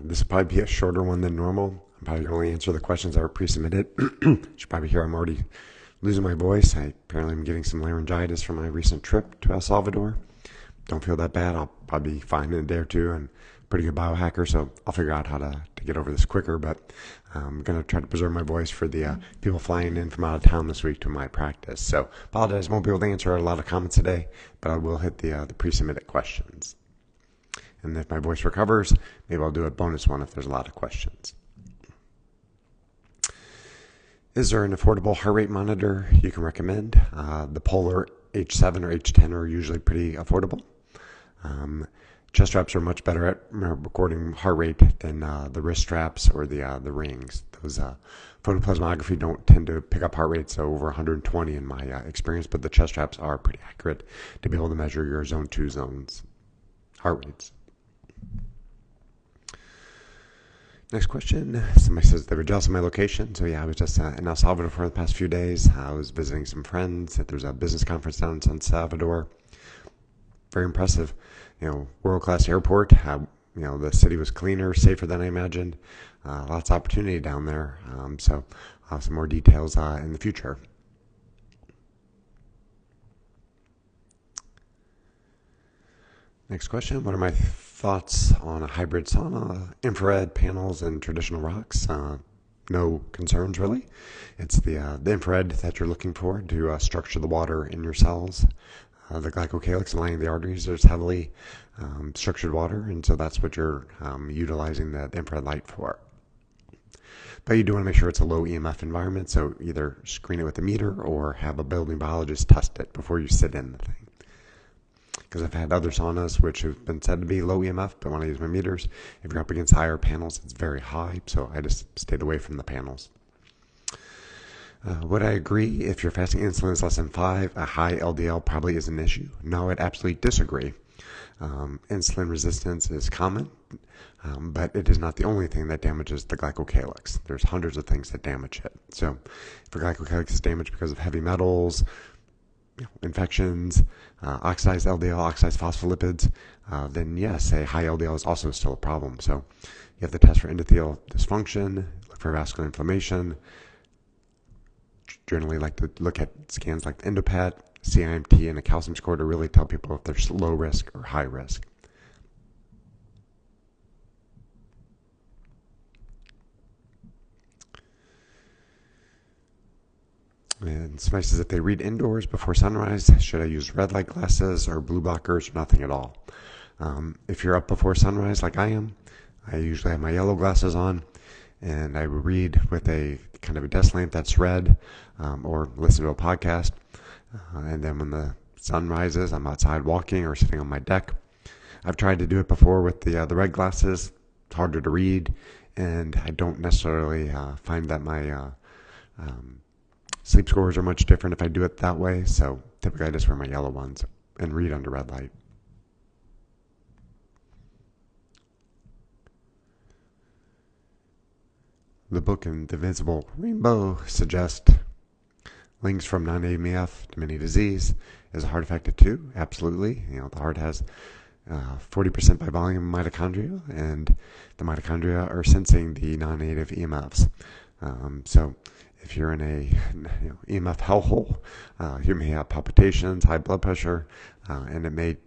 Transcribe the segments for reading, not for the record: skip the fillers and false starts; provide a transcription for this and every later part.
This will probably be a shorter one than normal. I'm probably going to only answer the questions that were pre-submitted. You should probably hear I'm already losing my voice. Apparently I'm getting some laryngitis from my recent trip to El Salvador. Don't feel that bad. I'll probably be fine in a day or two, and pretty good biohacker, so I'll figure out how to get over this quicker. But I'm going to try to preserve my voice for the people flying in from out of town this week to my practice. So apologize, won't be able to answer a lot of comments today, but I will hit the pre-submitted questions. And if my voice recovers, maybe I'll do a bonus one if there's a lot of questions. Is there an affordable heart rate monitor you can recommend? The Polar H7 or H10 are usually pretty affordable. Chest straps are much better at recording heart rate than the wrist straps or the rings. Those photoplasmography don't tend to pick up heart rates over 120 in my experience, but the chest straps are pretty accurate to be able to measure your zone 2 zones heart rates. Next question. Somebody says they were jealous of my location. So yeah, I was just in El Salvador for the past few days. I was visiting some friends. There's a business conference down in San Salvador. Very impressive. World-class airport. The city was cleaner, safer than I imagined. Lots of opportunity down there. So I'll have some more details in the future. Next question. What are my thoughts on a hybrid sauna, infrared panels, and traditional rocks? No concerns, really. It's the infrared that you're looking for to structure the water in your cells. The glycocalyx lining the arteries, there's heavily structured water, and so that's what you're utilizing the infrared light for. But you do want to make sure it's a low EMF environment, so either screen it with a meter or have a building biologist test it before you sit in the thing. Because I've had other saunas which have been said to be low EMF, but when I use my meters, if you're up against higher panels, it's very high, so I just stayed away from the panels. Would I agree if your fasting insulin is less than 5, a high LDL probably is an issue? No, I'd absolutely disagree. Insulin resistance is common, but it is not the only thing that damages the glycocalyx. There's hundreds of things that damage it. So if your glycocalyx is damaged because of heavy metals, infections, oxidized LDL, oxidized phospholipids, then yes, a high LDL is also still a problem. So you have to test for endothelial dysfunction, look for vascular inflammation. Generally like to look at scans like the EndoPAT, CIMT, and a calcium score to really tell people if they're low risk or high risk. And somebody says if they read indoors before sunrise, should I use red light glasses or blue blockers or nothing at all? If you're up before sunrise like I am, I usually have my yellow glasses on, and I read with a kind of a desk lamp that's red, or listen to a podcast. And then when the sun rises, I'm outside walking or sitting on my deck. I've tried to do it before with the red glasses. It's harder to read, and I don't necessarily find that my sleep scores are much different if I do it that way. So typically I just wear my yellow ones and read under red light. The book Invisible Rainbow suggests links from non-EMF to many disease. Is the heart affected too? Absolutely. The heart has 40% by volume mitochondria, and the mitochondria are sensing the non-native EMFs. So if you're in a EMF hellhole, you may have palpitations, high blood pressure, and it may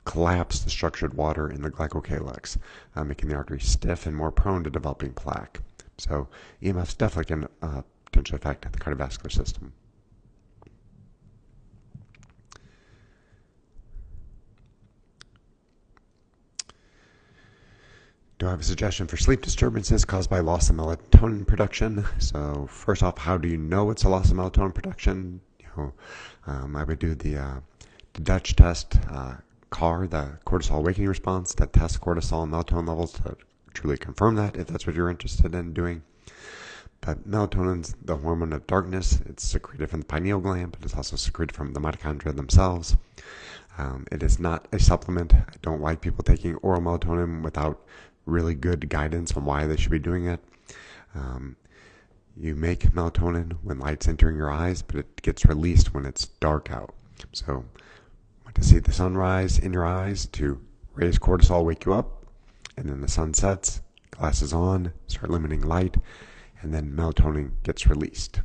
collapse the structured water in the glycocalyx, making the artery stiff and more prone to developing plaque. So EMFs definitely can potentially affect the cardiovascular system. Do I have a suggestion for sleep disturbances caused by loss of melatonin production? So first off, how do you know it's a loss of melatonin production? I would do the Dutch test, CAR, the cortisol awakening response, that tests cortisol and melatonin levels to truly confirm that, if that's what you're interested in doing. But melatonin's the hormone of darkness. It's secreted from the pineal gland, but it's also secreted from the mitochondria themselves. It is not a supplement. I don't like people taking oral melatonin without really good guidance on why they should be doing it. You make melatonin when light's entering your eyes, but it gets released when it's dark out. So to see the sunrise in your eyes to raise cortisol, wake you up, and then the sun sets, Glasses on, start limiting light, and then melatonin gets released.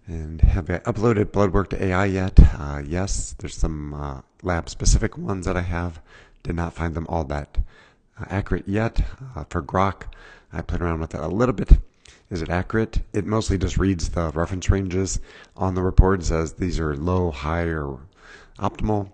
And have I uploaded blood work to AI yet? Yes, there's some lab-specific ones that I have. Did not find them all that accurate yet. For Grok, I played around with it a little bit. Is it accurate? It mostly just reads the reference ranges on the report. It says these are low, high, or optimal.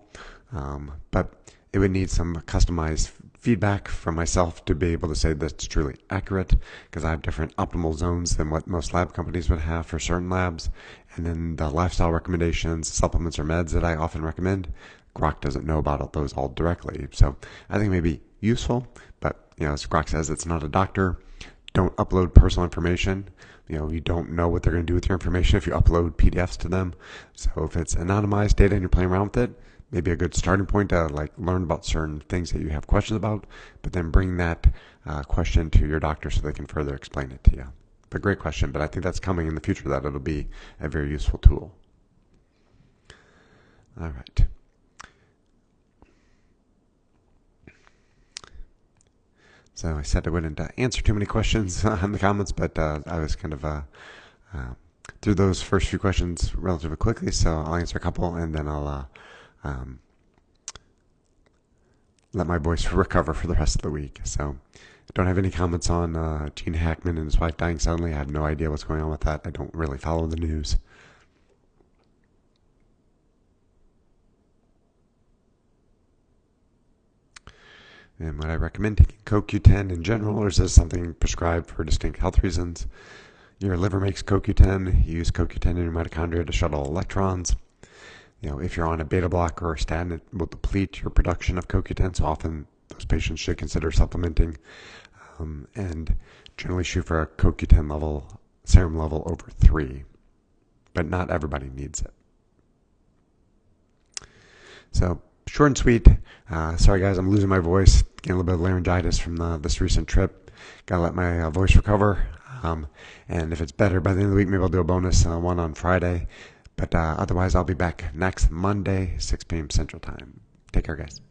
But it would need some customized feedback from myself to be able to say that's truly accurate, because I have different optimal zones than what most lab companies would have for certain labs. And then the lifestyle recommendations, supplements, or meds that I often recommend, Grok doesn't know about those all directly. So I think it may be useful, but as Grok says, it's not a doctor. Don't upload personal information. You don't know what they're going to do with your information if you upload PDFs to them. So if it's anonymized data and you're playing around with it, maybe a good starting point to learn about certain things that you have questions about, but then bring that question to your doctor so they can further explain it to you. But great question, but I think that's coming in the future, that it'll be a very useful tool. All right. So I said I wouldn't answer too many questions in the comments, but I was kind of through those first few questions relatively quickly, so I'll answer a couple, and then I'll let my voice recover for the rest of the week. So I don't have any comments on Gene Hackman and his wife dying suddenly. I have no idea what's going on with that. I don't really follow the news. And would I recommend taking CoQ10 in general, or is this something prescribed for distinct health reasons? Your liver makes CoQ10. You use CoQ10 in your mitochondria to shuttle electrons. If you're on a beta blocker or a statin, it will deplete your production of CoQ10, so often those patients should consider supplementing and generally shoot for a CoQ10 level, serum level over 3, but not everybody needs it. So short and sweet. Sorry guys, I'm losing my voice, getting a little bit of laryngitis from this recent trip. Gotta let my voice recover, and if it's better by the end of the week, maybe I'll do a bonus one on Friday. But otherwise, I'll be back next Monday, 6 p.m. Central Time. Take care, guys.